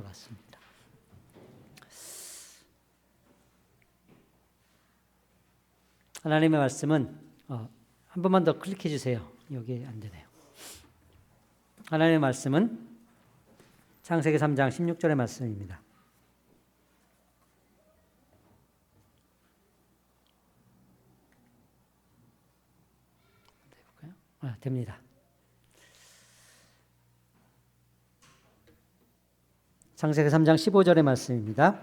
같습니다. 하나님의 말씀은 한 번만 더 클릭해 주세요. 여기 안 되네요. 하나님의 말씀은 창세기 3장 16절의 말씀입니다. 됩니다. 창세기 3장 15절의 말씀입니다.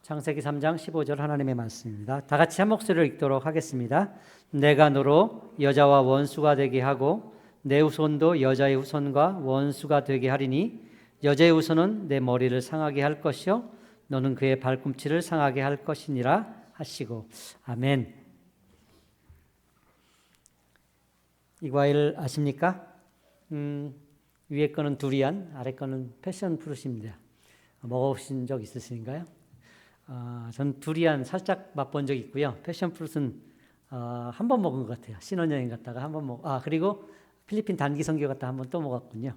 창세기 3장 15절 하나님의 말씀입니다. 다 같이 한 목소리로 읽도록 하겠습니다. 내가 너로 여자와 원수가 되게 하고 내 후손도 여자의 후손과 원수가 되게 하리니 여자의 후손은 내 머리를 상하게 할 것이요 너는 그의 발꿈치를 상하게 할 것이니라 하시고. 아멘. 이 과일 아십니까? 위에 거는 두리안, 아래 거는 패션 프루트입니다. 먹어보신 적 있으신가요? 전 두리안 살짝 맛본 적 있고요. 패션 프루트는 한 번 먹은 것 같아요. 신혼여행 갔다가 한 번 그리고 필리핀 단기 선교 갔다 한 번 또 먹었군요.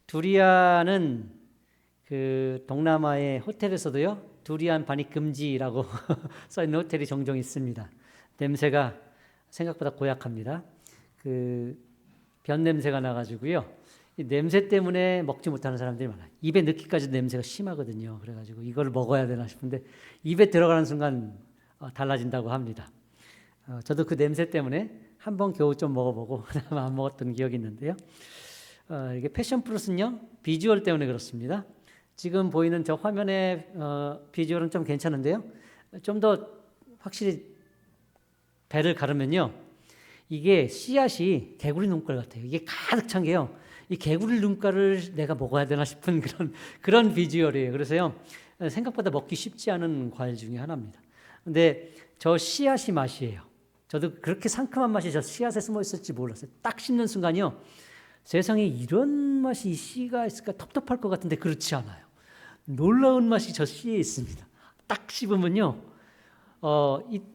두리안은 그 동남아의 호텔에서도요, 두리안 반입 금지라고 써 있는 호텔이 종종 있습니다. 냄새가 생각보다 고약합니다. 그 변 냄새가 나가지고요. 이 냄새 때문에 먹지 못하는 사람들이 많아요. 입에 넣기까지도 냄새가 심하거든요. 그래가지고 이걸 먹어야 되나 싶은데 입에 들어가는 순간 달라진다고 합니다. 저도 그 냄새 때문에 한 번 겨우 좀 먹어보고 그다음에 안 먹었던 기억이 있는데요. 이게 패션 프루트는요, 비주얼 때문에 그렇습니다. 지금 보이는 저 화면의 비주얼은 좀 괜찮은데요. 좀 더 확실히 배를 가르면요, 이게 씨앗이 개구리 눈깔 같아요. 이게 가득 찬 게요, 이 개구리 눈깔을 내가 먹어야 되나 싶은 그런 비주얼이에요. 그래서요, 생각보다 먹기 쉽지 않은 과일 중에 하나입니다. 근데 저 씨앗이 맛이에요. 저도 그렇게 상큼한 맛이 저 씨앗에 숨어 있을지 몰랐어요. 딱 씹는 순간이요, 세상에 이런 맛이 이 씨가 있을까 텁텁할 것 같은데 그렇지 않아요. 놀라운 맛이 저 씨에 있습니다. 딱 씹으면요,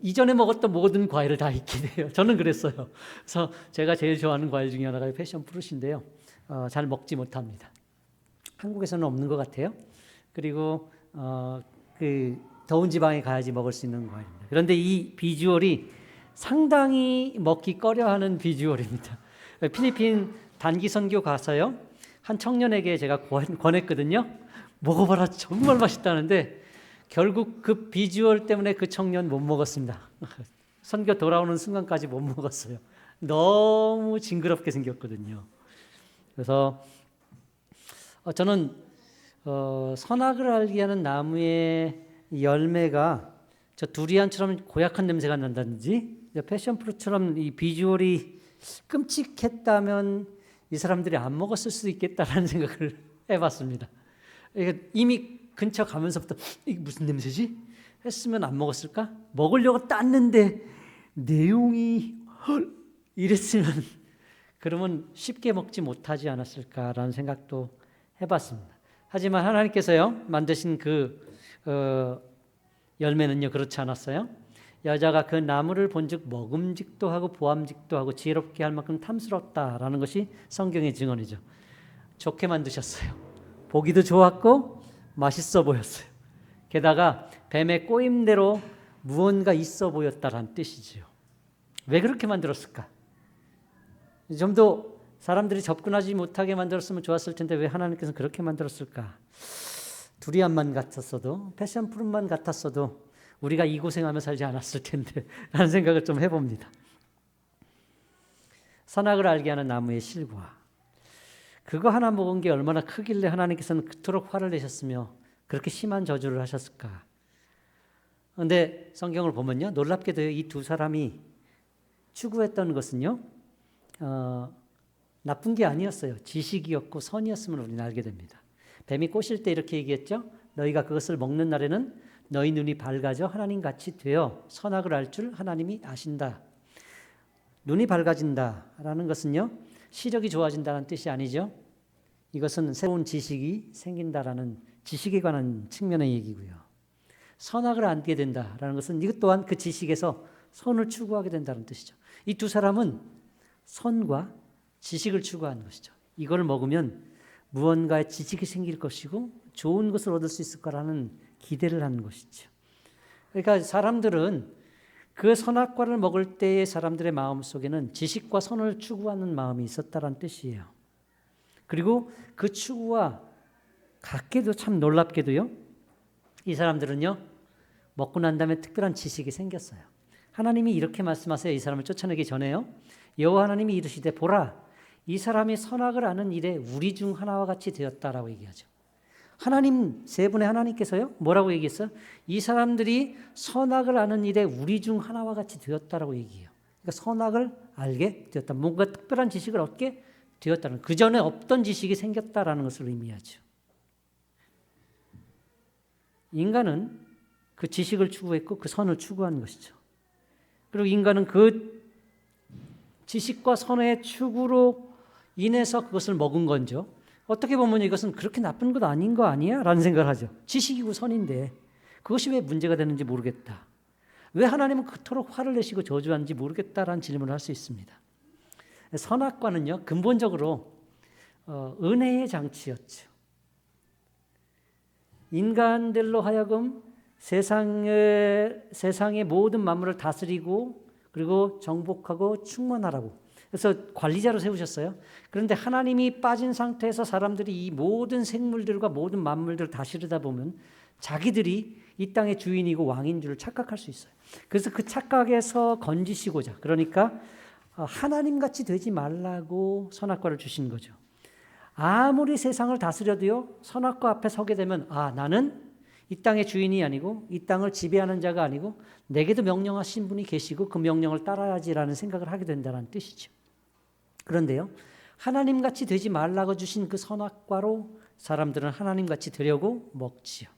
이전에 먹었던 모든 과일을 다 잊게 돼요. 저는 그랬어요. 그래서 제가 제일 좋아하는 과일 중에 하나가 패션 프루트인데요. 잘 먹지 못합니다. 한국에서는 없는 것 같아요. 그리고 그 더운 지방에 가야지 먹을 수 있는 과일입니다. 그런데 이 비주얼이 상당히 먹기 꺼려하는 비주얼입니다. 필리핀 단기 선교 가서요, 한 청년에게 제가 권했거든요. 먹어봐라, 정말 맛있다는데 결국 그 비주얼 때문에 그 청년 못 먹었습니다. 선교 돌아오는 순간까지 못 먹었어요. 너무 징그럽게 생겼거든요. 그래서 저는 선악을 알게 하는 나무의 열매가 저 두리안처럼 고약한 냄새가 난다든지 패션 프루트처럼 이 비주얼이 끔찍했다면 이 사람들이 안 먹었을 수도 있겠다라는 생각을 해봤습니다. 이미 근처 가면서부터 이게 무슨 냄새지? 했으면 안 먹었을까? 먹으려고 땄는데 내용이 이랬으면 그러면 쉽게 먹지 못하지 않았을까라는 생각도 해봤습니다. 하지만 하나님께서요, 만드신 그 열매는요, 그렇지 않았어요. 여자가 그 나무를 본즉 먹음직도 하고 보암직도 하고 지혜롭게 할 만큼 탐스럽다라는 것이 성경의 증언이죠. 좋게 만드셨어요. 보기도 좋았고 맛있어 보였어요. 게다가 뱀의 꼬임대로 무언가 있어 보였다라는 뜻이지요. 왜 그렇게 만들었을까? 좀 더 사람들이 접근하지 못하게 만들었으면 좋았을 텐데 왜 하나님께서는 그렇게 만들었을까? 두리안만 같았어도, 패션 프루트만 같았어도 우리가 이 고생하며 살지 않았을 텐데 라는 생각을 좀 해봅니다. 선악을 알게 하는 나무의 실과, 그거 하나 먹은 게 얼마나 크길래 하나님께서는 그토록 화를 내셨으며 그렇게 심한 저주를 하셨을까? 그런데 성경을 보면요, 놀랍게도 이 두 사람이 추구했던 것은요, 나쁜 게 아니었어요. 지식이었고 선이었음을 우리는 알게 됩니다. 뱀이 꼬실 때 이렇게 얘기했죠. 너희가 그것을 먹는 날에는 너희 눈이 밝아져 하나님같이 되어 선악을 알 줄 하나님이 아신다. 눈이 밝아진다라는 것은요, 시력이 좋아진다는 뜻이 아니죠. 이것은 새로운 지식이 생긴다라는 지식에 관한 측면의 얘기고요. 선악을 알게 된다라는 것은 이것 또한 그 지식에서 선을 추구하게 된다는 뜻이죠. 이 두 사람은 선과 지식을 추구하는 것이죠. 이걸 먹으면 무언가의 지식이 생길 것이고 좋은 것을 얻을 수 있을 거라는 기대를 하는 것이죠. 그러니까 사람들은 그 선악과를 먹을 때의 사람들의 마음 속에는 지식과 선을 추구하는 마음이 있었다는 뜻이에요. 그리고 그 추구와 같게도 참 놀랍게도요, 이 사람들은요, 먹고 난 다음에 특별한 지식이 생겼어요. 하나님이 이렇게 말씀하세요. 이 사람을 쫓아내기 전에요. 여호와 하나님이 이르시되 보라, 이 사람이 선악을 아는 일에 우리 중 하나와 같이 되었다라고 얘기하죠. 하나님, 세 분의 하나님께서요, 뭐라고 얘기했어요? 이 사람들이 선악을 아는 일에 우리 중 하나와 같이 되었다라고 얘기해요. 그러니까 선악을 알게 되었다. 뭔가 특별한 지식을 얻게 되었다는, 그 전에 없던 지식이 생겼다라는 것을 의미하죠. 인간은 그 지식을 추구했고 그 선을 추구한 것이죠. 그리고 인간은 그 지식과 선의 추구로 인해서 그것을 먹은 건죠. 어떻게 보면 이것은 그렇게 나쁜 것 아닌 거 아니야? 라는 생각을 하죠. 지식이고 선인데 그것이 왜 문제가 되는지 모르겠다. 왜 하나님은 그토록 화를 내시고 저주하는지 모르겠다라는 질문을 할 수 있습니다. 선악과는요, 근본적으로 은혜의 장치였죠. 인간들로 하여금 세상의 모든 만물을 다스리고 그리고 정복하고 충만하라고. 그래서 관리자로 세우셨어요. 그런데 하나님이 빠진 상태에서 사람들이 이 모든 생물들과 모든 만물들을 다스리다 보면 자기들이 이 땅의 주인이고 왕인 줄 착각할 수 있어요. 그래서 그 착각에서 건지시고자, 그러니까 하나님같이 되지 말라고 선악과를 주신 거죠. 아무리 세상을 다스려도요, 선악과 앞에 서게 되면 나는 이 땅의 주인이 아니고 이 땅을 지배하는 자가 아니고 내게도 명령하신 분이 계시고 그 명령을 따라야지라는 생각을 하게 된다는 뜻이죠. 그런데요, 하나님같이 되지 말라고 주신 그 선악과로 사람들은 하나님같이 되려고 먹지요.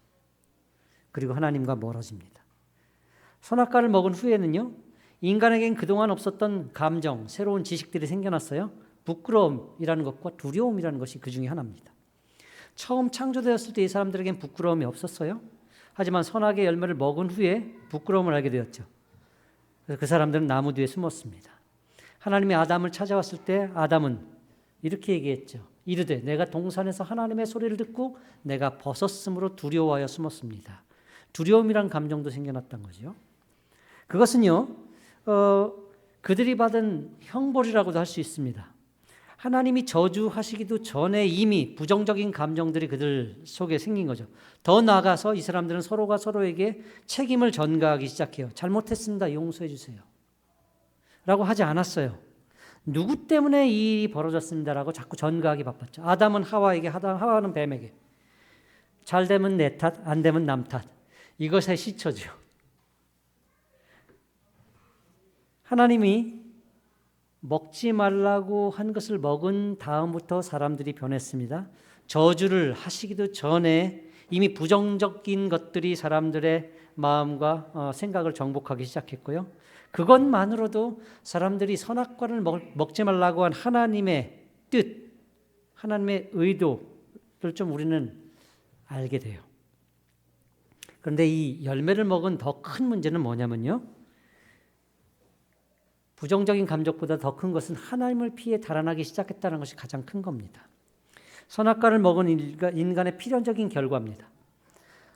그리고 하나님과 멀어집니다. 선악과를 먹은 후에는요, 인간에겐 그동안 없었던 감정, 새로운 지식들이 생겨났어요. 부끄러움이라는 것과 두려움이라는 것이 그 중에 하나입니다. 처음 창조되었을 때 이 사람들에겐 부끄러움이 없었어요. 하지만 선악의 열매를 먹은 후에 부끄러움을 알게 되었죠. 그래서 그 사람들은 나무 뒤에 숨었습니다. 하나님이 아담을 찾아왔을 때 아담은 이렇게 얘기했죠. 이르되 내가 동산에서 하나님의 소리를 듣고 내가 벗었으므로 두려워하여 숨었습니다. 두려움이란 감정도 생겨났던 거죠. 그것은요, 그들이 받은 형벌이라고도 할 수 있습니다. 하나님이 저주하시기도 전에 이미 부정적인 감정들이 그들 속에 생긴 거죠. 더 나아가서 이 사람들은 서로가 서로에게 책임을 전가하기 시작해요. 잘못했습니다. 용서해 주세요. 라고 하지 않았어요. 누구 때문에 이 일이 벌어졌습니다라고 자꾸 전가하기 바빴죠. 아담은 하와에게, 하와는 뱀에게. 잘 되면 내 탓, 안 되면 남 탓. 이것에 시초죠. 하나님이 먹지 말라고 한 것을 먹은 다음부터 사람들이 변했습니다. 저주를 하시기도 전에 이미 부정적인 것들이 사람들의 마음과 생각을 정복하기 시작했고요. 그것만으로도 사람들이 선악과를 먹지 말라고 한 하나님의 뜻, 하나님의 의도를 좀 우리는 알게 돼요. 그런데 이 열매를 먹은 더 큰 문제는 뭐냐면요, 부정적인 감정보다 더 큰 것은 하나님을 피해 달아나기 시작했다는 것이 가장 큰 겁니다. 선악과를 먹은 인간의 필연적인 결과입니다.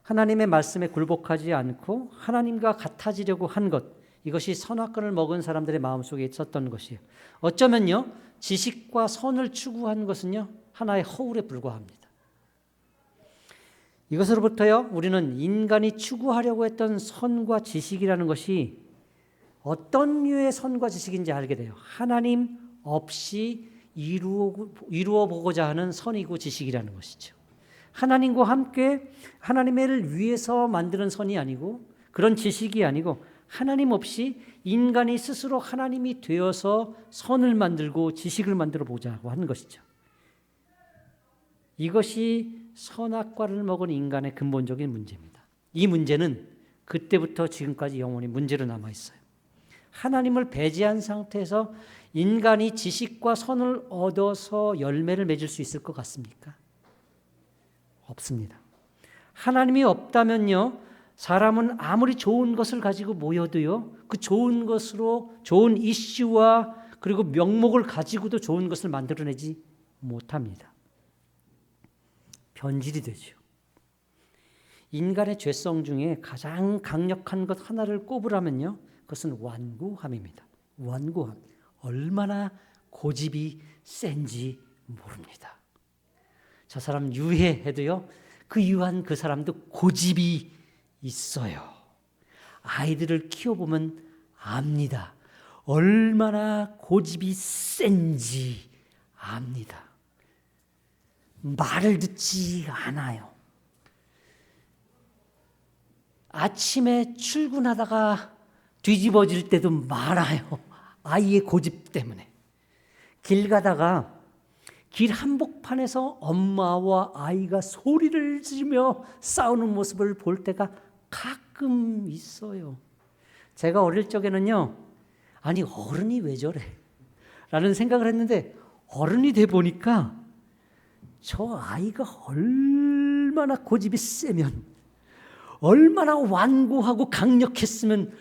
하나님의 말씀에 굴복하지 않고 하나님과 같아지려고 한 것, 이것이 선악과를 먹은 사람들의 마음속에 있었던 것이에요. 어쩌면요, 지식과 선을 추구한 것은요, 하나의 허울에 불과합니다. 이것으로부터요, 우리는 인간이 추구하려고 했던 선과 지식이라는 것이 어떤 류의 선과 지식인지 알게 돼요. 하나님 없이 이루어 보고자 하는 선이고 지식이라는 것이죠. 하나님과 함께 하나님을 위해서 만드는 선이 아니고 그런 지식이 아니고 하나님 없이 인간이 스스로 하나님이 되어서 선을 만들고 지식을 만들어 보자고 하는 것이죠. 이것이 선악과를 먹은 인간의 근본적인 문제입니다. 이 문제는 그때부터 지금까지 영원히 문제로 남아 있어요. 하나님을 배제한 상태에서 인간이 지식과 선을 얻어서 열매를 맺을 수 있을 것 같습니까? 없습니다. 하나님이 없다면요, 사람은 아무리 좋은 것을 가지고 모여도요, 그 좋은 것으로 좋은 이슈와 그리고 명목을 가지고도 좋은 것을 만들어내지 못합니다. 변질이 되죠. 인간의 죄성 중에 가장 강력한 것 하나를 꼽으라면요, 그것은 완고함입니다. 완고함. 얼마나 고집이 센지 모릅니다. 저 사람 유해해도요, 그 유한 그 사람도 고집이 있어요. 아이들을 키워보면 압니다. 얼마나 고집이 센지 압니다. 말을 듣지 않아요. 아침에 출근하다가 뒤집어질 때도 많아요. 아이의 고집 때문에. 길 가다가 길 한복판에서 엄마와 아이가 소리를 지르며 싸우는 모습을 볼 때가 가끔 있어요. 제가 어릴 적에는요, 아니 어른이 왜 저래? 라는 생각을 했는데 어른이 돼 보니까 저 아이가 얼마나 고집이 세면, 얼마나 완고하고 강력했으면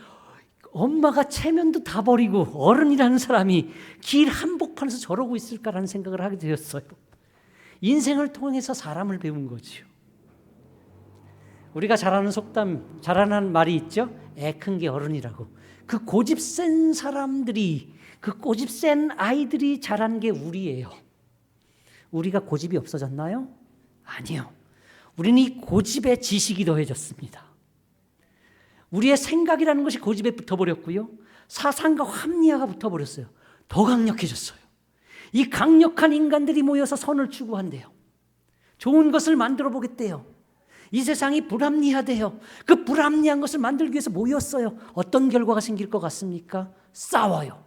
엄마가 체면도 다 버리고 어른이라는 사람이 길 한복판에서 저러고 있을까라는 생각을 하게 되었어요. 인생을 통해서 사람을 배운 거죠. 우리가 잘 아는 속담, 잘 아는 말이 있죠. 애 큰 게 어른이라고. 그 고집 센 사람들이, 그 고집 센 아이들이 자란 게 우리예요. 우리가 고집이 없어졌나요? 아니요. 우리는 이 고집에 지식이 더해졌습니다. 우리의 생각이라는 것이 고집에 붙어버렸고요. 사상과 합리화가 붙어버렸어요. 더 강력해졌어요. 이 강력한 인간들이 모여서 선을 추구한대요. 좋은 것을 만들어 보겠대요. 이 세상이 불합리하대요. 그 불합리한 것을 만들기 위해서 모였어요. 어떤 결과가 생길 것 같습니까? 싸워요.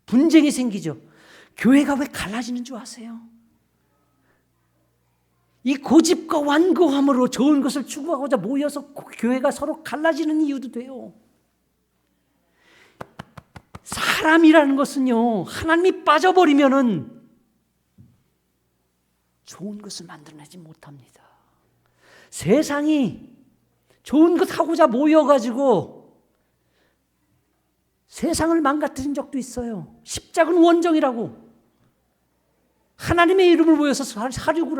분쟁이 생기죠. 교회가 왜 갈라지는 줄 아세요? 이 고집과 완고함으로 좋은 것을 추구하고자 모여서 교회가 서로 갈라지는 이유도 돼요. 사람이라는 것은요, 하나님이 빠져버리면은 좋은 것을 만들어내지 못합니다. 세상이 좋은 것 하고자 모여가지고 세상을 망가뜨린 적도 있어요. 십자군 원정이라고. 하나님의 이름을 모여서 사륙을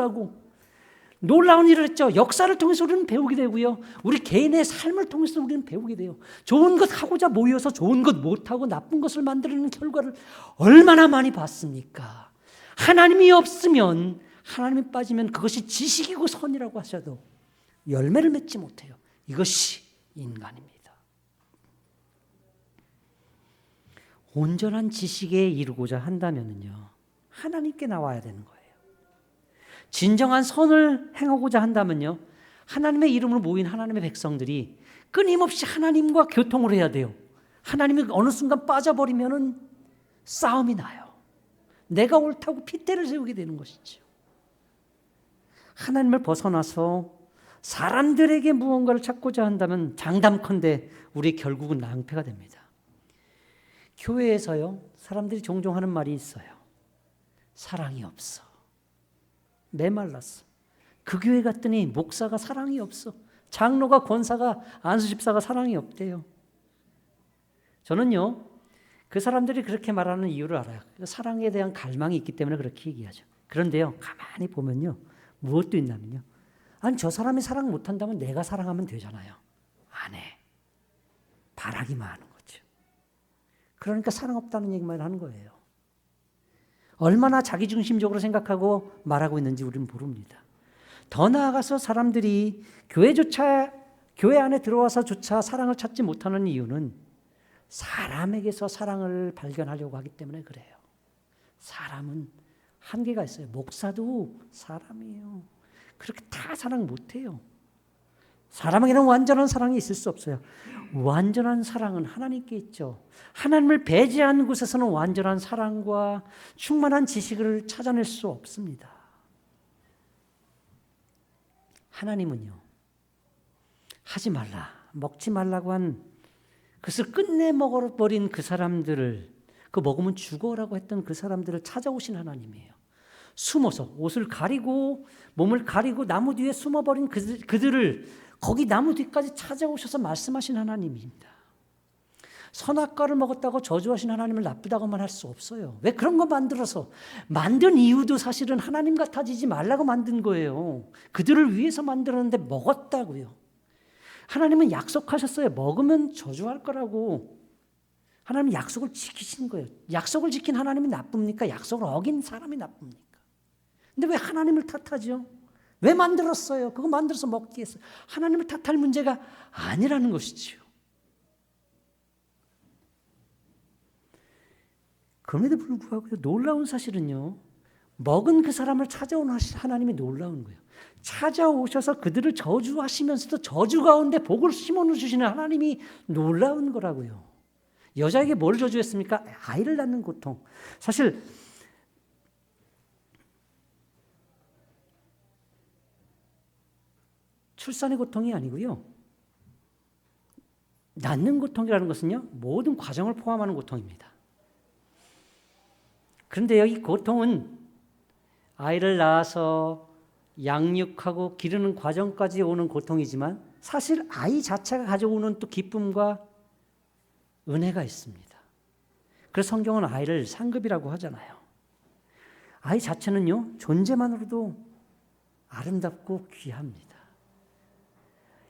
놀라운 일을 했죠. 역사를 통해서 우리는 배우게 되고요. 우리 개인의 삶을 통해서 우리는 배우게 돼요. 좋은 것 하고자 모여서 좋은 것 못하고 나쁜 것을 만드는 결과를 얼마나 많이 봤습니까? 하나님이 없으면, 하나님이 빠지면 그것이 지식이고 선이라고 하셔도 열매를 맺지 못해요. 이것이 인간입니다. 온전한 지식에 이르고자 한다면요, 하나님께 나와야 되는 거예요. 진정한 선을 행하고자 한다면요, 하나님의 이름으로 모인 하나님의 백성들이 끊임없이 하나님과 교통을 해야 돼요. 하나님이 어느 순간 빠져버리면은 싸움이 나요. 내가 옳다고 핏대를 세우게 되는 것이죠. 하나님을 벗어나서 사람들에게 무언가를 찾고자 한다면 장담컨대 우리 결국은 낭패가 됩니다. 교회에서요, 사람들이 종종 하는 말이 있어요. 사랑이 없어. 메말랐어. 그 교회 갔더니 목사가 사랑이 없어. 장로가, 권사가, 안수집사가 사랑이 없대요. 저는요, 그 사람들이 그렇게 말하는 이유를 알아요. 사랑에 대한 갈망이 있기 때문에 그렇게 얘기하죠. 그런데요, 가만히 보면요, 무엇도 있냐면요, 아니 저 사람이 사랑 못한다면 내가 사랑하면 되잖아요. 안 해. 바라기만 하는 거죠. 그러니까 사랑 없다는 얘기만 하는 거예요. 얼마나 자기중심적으로 생각하고 말하고 있는지 우리는 모릅니다. 더 나아가서 사람들이 교회 안에 들어와서조차 사랑을 찾지 못하는 이유는 사람에게서 사랑을 발견하려고 하기 때문에 그래요. 사람은 한계가 있어요. 목사도 사람이에요. 그렇게 다 사랑 못해요. 사람에게는 완전한 사랑이 있을 수 없어요. 완전한 사랑은 하나님께 있죠. 하나님을 배제한 곳에서는 완전한 사랑과 충만한 지식을 찾아낼 수 없습니다. 하나님은요, 하지 말라, 먹지 말라고 한 그것을 끝내 먹어버린 그 사람들을, 그 먹으면 죽어라고 했던 그 사람들을 찾아오신 하나님이에요. 숨어서 옷을 가리고 몸을 가리고 나무 뒤에 숨어버린 그들을 거기 나무 뒤까지 찾아오셔서 말씀하신 하나님입니다. 선악과를 먹었다고 저주하신 하나님을 나쁘다고만 할 수 없어요. 왜 그런 거 만들어서? 만든 이유도 사실은 하나님 같아지지 말라고 만든 거예요. 그들을 위해서 만들었는데 먹었다고요. 하나님은 약속하셨어요. 먹으면 저주할 거라고. 하나님은 약속을 지키신 거예요. 약속을 지킨 하나님이 나쁩니까? 약속을 어긴 사람이 나쁩니까? 근데 왜 하나님을 탓하죠? 왜 만들었어요? 그거 만들어서 먹기 위해서. 하나님을 탓할 문제가 아니라는 것이지요. 그럼에도 불구하고 놀라운 사실은요. 먹은 그 사람을 찾아오는 하나님이 놀라운 거예요. 찾아오셔서 그들을 저주하시면서도 저주 가운데 복을 심어주시는 하나님이 놀라운 거라고요. 여자에게 뭘 저주했습니까? 아이를 낳는 고통. 사실 출산의 고통이 아니고요. 낳는 고통이라는 것은요. 모든 과정을 포함하는 고통입니다. 그런데 여기 고통은 아이를 낳아서 양육하고 기르는 과정까지 오는 고통이지만 사실 아이 자체가 가져오는 또 기쁨과 은혜가 있습니다. 그래서 성경은 아이를 상급이라고 하잖아요. 아이 자체는요. 존재만으로도 아름답고 귀합니다.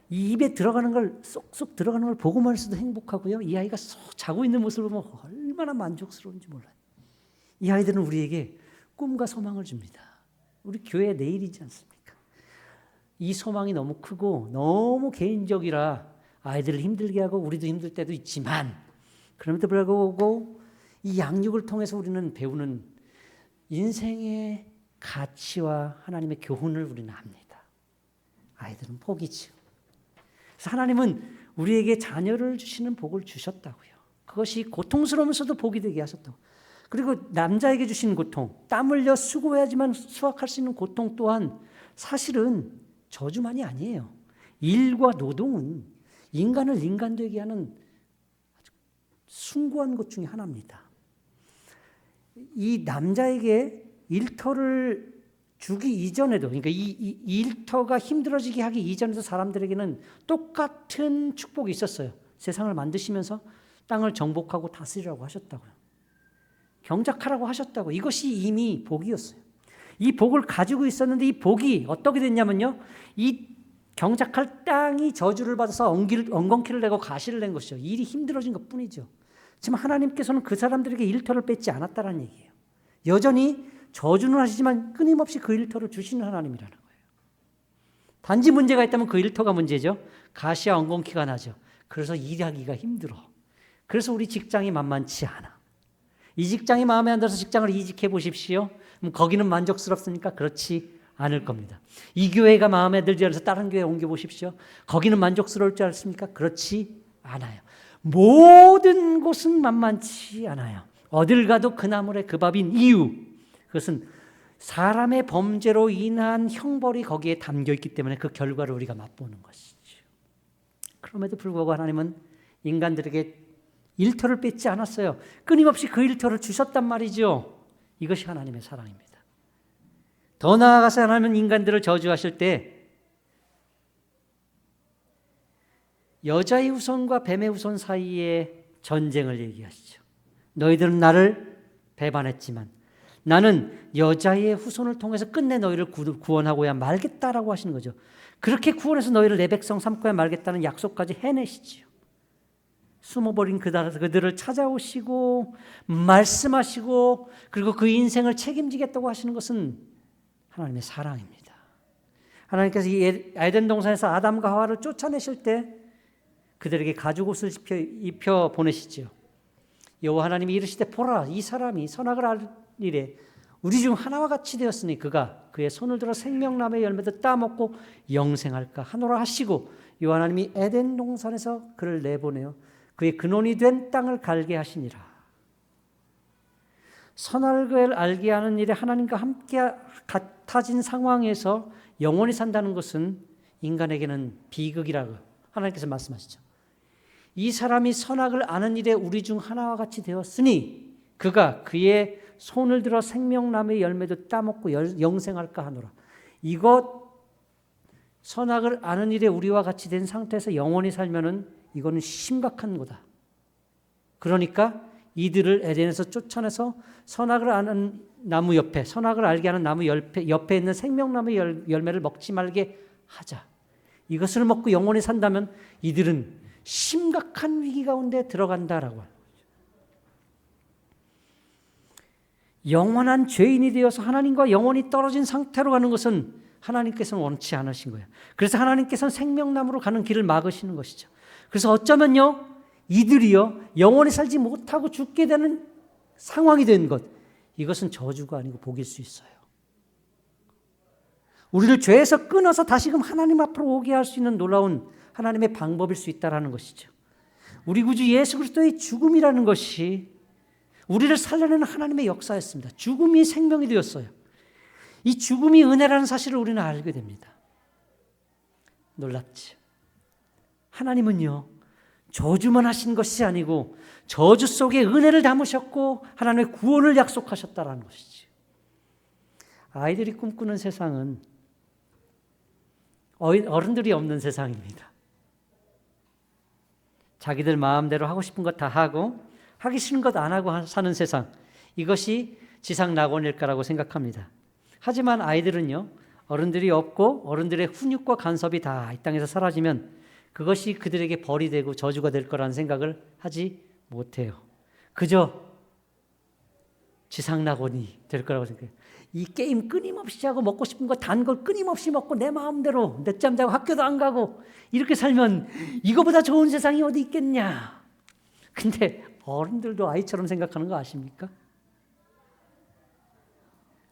이 입에 들어가는 걸 쏙쏙 들어가는 걸 보고만 있어도 행복하고요. 이 아이가 쏙 자고 있는 모습을 보면 얼마나 만족스러운지 몰라요. 이 아이들은 우리에게 꿈과 소망을 줍니다. 우리 교회 내일이지 않습니까? 이 소망이 너무 크고 너무 개인적이라 아이들을 힘들게 하고 우리도 힘들 때도 있지만 그럼에도 불구하고 이 양육을 통해서 우리는 배우는 인생의 가치와 하나님의 교훈을 우리는 압니다. 아이들은 복이죠. 그래서 하나님은 우리에게 자녀를 주시는 복을 주셨다고요. 그것이 고통스러우면서도 복이 되게 하셨다고. 그리고 남자에게 주신 고통, 땀 흘려 수고해야지만 수확할 수 있는 고통 또한 사실은 저주만이 아니에요. 일과 노동은 인간을 인간되게 하는 아주 숭고한 것 중에 하나입니다. 이 남자에게 일터를 주기 이전에도, 그러니까 이 일터가 힘들어지게 하기 이전에도 사람들에게는 똑같은 축복이 있었어요. 세상을 만드시면서 땅을 정복하고 다스리라고 하셨다고요. 경작하라고 하셨다고. 이것이 이미 복이었어요. 이 복을 가지고 있었는데 이 복이 어떻게 됐냐면요. 이 경작할 땅이 저주를 받아서 엉겅퀴를 내고 가시를 낸 것이죠. 일이 힘들어진 것뿐이죠. 지금 하나님께서는 그 사람들에게 일터를 뺏지 않았다는 얘기예요. 여전히 저주는 하시지만 끊임없이 그 일터를 주시는 하나님이라는 거예요. 단지 문제가 있다면 그 일터가 문제죠. 가시와 엉겅퀴가 나죠. 그래서 일하기가 힘들어. 그래서 우리 직장이 만만치 않아. 이 직장이 마음에 안 들어서 직장을 이직해 보십시오. 그럼 거기는 만족스럽습니까? 그렇지 않을 겁니다. 이 교회가 마음에 들지 않아서 다른 교회에 옮겨 보십시오. 거기는 만족스러울 줄 알았습니까? 그렇지 않아요. 모든 곳은 만만치 않아요. 어딜 가도 그 나물에 그 밥인 이유, 그것은 사람의 범죄로 인한 형벌이 거기에 담겨 있기 때문에 그 결과를 우리가 맛보는 것이죠. 그럼에도 불구하고 하나님은 인간들에게 일터를 뺏지 않았어요. 끊임없이 그 일터를 주셨단 말이죠. 이것이 하나님의 사랑입니다. 더 나아가서 하나님은 인간들을 저주하실 때 여자의 후손과 뱀의 후손 사이의 전쟁을 얘기하시죠. 너희들은 나를 배반했지만 나는 여자의 후손을 통해서 끝내 너희를 구원하고야 말겠다라고 하시는 거죠. 그렇게 구원해서 너희를 내 백성 삼고야 말겠다는 약속까지 해내시지요. 숨어버린 그들을 찾아오시고 말씀하시고 그리고 그 인생을 책임지겠다고 하시는 것은 하나님의 사랑입니다. 하나님께서 이 에덴 동산에서 아담과 하와를 쫓아내실 때 그들에게 가죽옷을 입혀 보내시지요. 여호와 하나님이 이르시되 보라 이 사람이 선악을 알 일에 우리 중 하나와 같이 되었으니 그가 그의 손을 들어 생명나무의 열매도 따먹고 영생할까 하노라 하시고 여호와 하나님이 에덴 동산에서 그를 내보내어 그의 근원이 된 땅을 갈게 하시니라. 선악을 알게 하는 일에 하나님과 함께 같아진 상황에서 영원히 산다는 것은 인간에게는 비극이라고 하나님께서 말씀하시죠. 이 사람이 선악을 아는 일에 우리 중 하나와 같이 되었으니 그가 그의 손을 들어 생명나무의 열매도 따먹고 영생할까 하노라. 이것 선악을 아는 일에 우리와 같이 된 상태에서 영원히 살면은 이거는 심각한 거다. 그러니까 이들을 에덴에서 쫓아내서 선악을 아는 나무 옆에, 선악을 알게 하는 나무 옆에 있는 생명나무 열매를 먹지 말게 하자. 이것을 먹고 영원히 산다면 이들은 심각한 위기 가운데 들어간다라고 하는 거죠. 영원한 죄인이 되어서 하나님과 영원히 떨어진 상태로 가는 것은 하나님께서는 원치 않으신 거예요. 그래서 하나님께서는 생명나무로 가는 길을 막으시는 것이죠. 그래서 어쩌면요, 이들이요 영원히 살지 못하고 죽게 되는 상황이 된 것, 이것은 저주가 아니고 복일 수 있어요. 우리를 죄에서 끊어서 다시금 하나님 앞으로 오게 할 수 있는 놀라운 하나님의 방법일 수 있다는 것이죠. 우리 구주 예수 그리스도의 죽음이라는 것이 우리를 살려내는 하나님의 역사였습니다. 죽음이 생명이 되었어요. 이 죽음이 은혜라는 사실을 우리는 알게 됩니다. 놀랍죠. 하나님은요, 저주만 하신 것이 아니고 저주 속에 은혜를 담으셨고 하나님의 구원을 약속하셨다는 것이죠. 아이들이 꿈꾸는 세상은 어른들이 없는 세상입니다. 자기들 마음대로 하고 싶은 것 다 하고 하기 싫은 것 안 하고 사는 세상, 이것이 지상 낙원일까라고 생각합니다. 하지만 아이들은요, 어른들이 없고 어른들의 훈육과 간섭이 다 이 땅에서 사라지면 그것이 그들에게 벌이 되고 저주가 될 거라는 생각을 하지 못해요. 그저 지상 낙원이 될 거라고 생각해요. 이 게임 끊임없이 하고 먹고 싶은 거 단 걸 끊임없이 먹고 내 마음대로 늦잠 자고 학교도 안 가고 이렇게 살면 이거보다 좋은 세상이 어디 있겠냐. 근데 어른들도 아이처럼 생각하는 거 아십니까?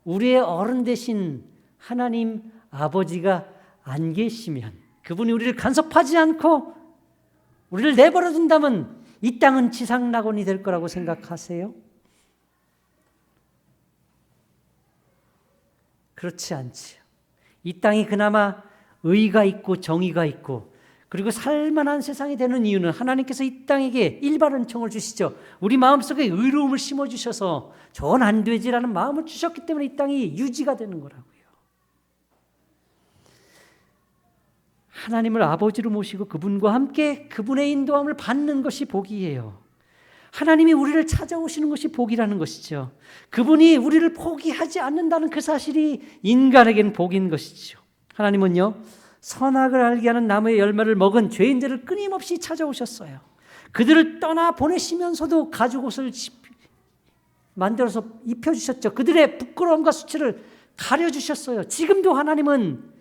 우리의 어른 대신 하나님 아버지가 안 계시면, 그분이 우리를 간섭하지 않고 우리를 내버려 둔다면 이 땅은 지상 낙원이 될 거라고 생각하세요? 그렇지 않지요. 이 땅이 그나마 의가 있고 정의가 있고 그리고 살만한 세상이 되는 이유는 하나님께서 이 땅에게 일반 은총을 주시죠. 우리 마음속에 의로움을 심어주셔서 전 안 되지라는 마음을 주셨기 때문에 이 땅이 유지가 되는 거라고요. 하나님을 아버지로 모시고 그분과 함께 그분의 인도함을 받는 것이 복이에요. 하나님이 우리를 찾아오시는 것이 복이라는 것이죠. 그분이 우리를 포기하지 않는다는 그 사실이 인간에겐 복인 것이죠. 하나님은요, 선악을 알게 하는 나무의 열매를 먹은 죄인들을 끊임없이 찾아오셨어요. 그들을 떠나 보내시면서도 가죽 옷을 만들어서 입혀주셨죠. 그들의 부끄러움과 수치를 가려주셨어요. 지금도 하나님은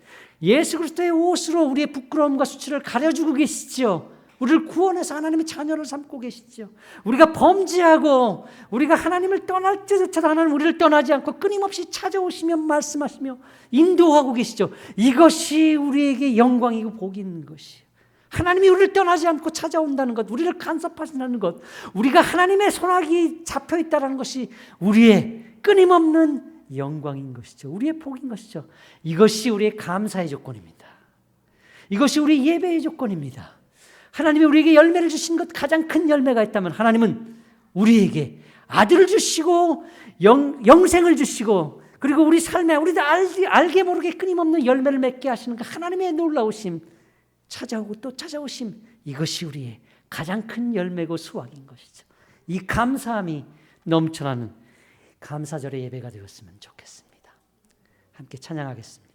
예수 그리스도의 옷으로 우리의 부끄러움과 수치를 가려주고 계시죠. 우리를 구원해서 하나님의 자녀를 삼고 계시죠. 우리가 범죄하고 우리가 하나님을 떠날 때조차도 하나님 우리를 떠나지 않고 끊임없이 찾아오시며 말씀하시며 인도하고 계시죠. 이것이 우리에게 영광이고 복이 있는 것이에요. 하나님이 우리를 떠나지 않고 찾아온다는 것, 우리를 간섭하신다는 것, 우리가 하나님의 손아귀에 잡혀있다는 것이 우리의 끊임없는 영광인 것이죠. 우리의 복인 것이죠. 이것이 우리의 감사의 조건입니다. 이것이 우리 예배의 조건입니다. 하나님이 우리에게 열매를 주신 것, 가장 큰 열매가 있다면 하나님은 우리에게 아들을 주시고 영생을 주시고 그리고 우리 삶에 우리도 알게 모르게 끊임없는 열매를 맺게 하시는 그 하나님의 놀라우심, 찾아오고 또 찾아오심, 이것이 우리의 가장 큰 열매고 수확인 것이죠. 이 감사함이 넘쳐나는 감사절의 예배가 되었으면 좋겠습니다. 함께 찬양하겠습니다.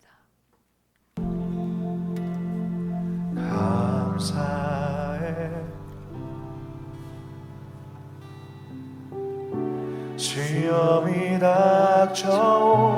감사해 시험이 닥쳐온